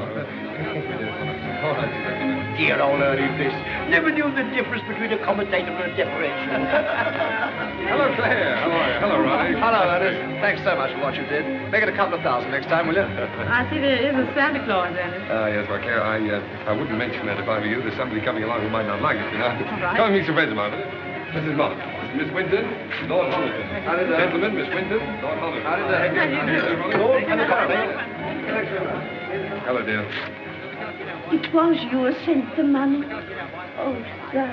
Speaker 12: All right.
Speaker 14: Dear old early bliss. Never knew the difference between a commentator and a decoration.
Speaker 12: Hello, Claire. How are you? Hello, Ronnie.
Speaker 4: Hello, Ernest. Thanks so much for what you did. Make it a couple of thousand next time, will you?
Speaker 10: I see there is a Santa Claus, Ernest.
Speaker 12: Yes, well, Claire, I wouldn't mention that if I were you. There's somebody coming along who might not like it, you know.
Speaker 10: All right.
Speaker 12: Come and meet some friends of mine, will you? Mrs. Mott, Miss Winton, Lord Holliton.
Speaker 4: How did
Speaker 12: Gentlemen, Miss Winton, Lord Holliton.
Speaker 4: How did
Speaker 12: Lord
Speaker 4: and the
Speaker 12: Hello, dear.
Speaker 8: It was you who sent the money. Oh, sir,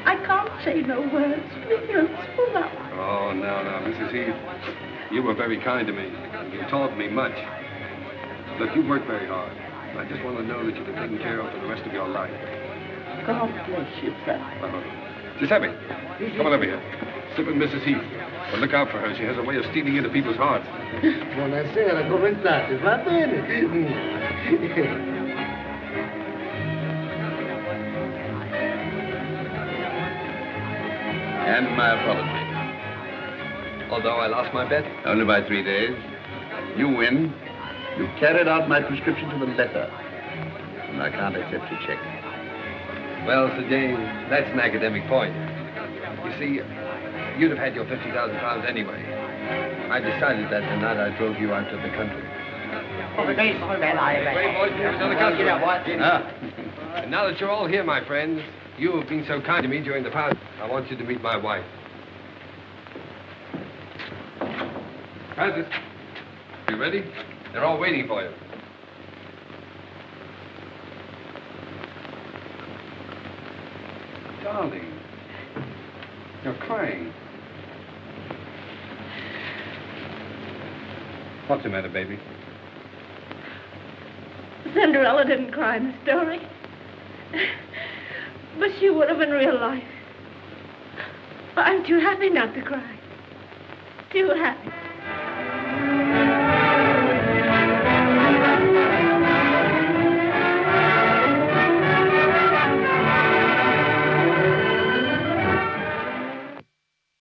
Speaker 8: I can't say no words. Ignorance full up.
Speaker 12: Oh, no, Mrs. Heath. You were very kind to me. You taught me much. Look, you worked very hard. I just want to know that you've been taken care of for the rest of your life.
Speaker 8: God bless you, sir.
Speaker 12: Giuseppe, come on over here. Sit with Mrs. Heath. But look out for her. She has a way of stealing into people's hearts.
Speaker 13: Buonasera, come state? Va bene?
Speaker 6: And my apology.
Speaker 12: Although I lost my bet?
Speaker 6: Only by 3 days. You win. You carried out my prescription to the letter. And I can't accept your check.
Speaker 12: Well, Sir James, that's an academic point. You see, you'd have had your £50,000 anyway. I decided that the night I drove you out to the country.
Speaker 14: Wait,
Speaker 12: boys, here's another customer. And now that you're all here, my friends, you have been so kind to me during the past, I want you to meet my wife. Francis, you ready? They're all waiting for you. Darling, you're crying. What's the matter, baby?
Speaker 10: Cinderella didn't cry in the story. But she would have in real life. I'm too happy not to cry. Too happy.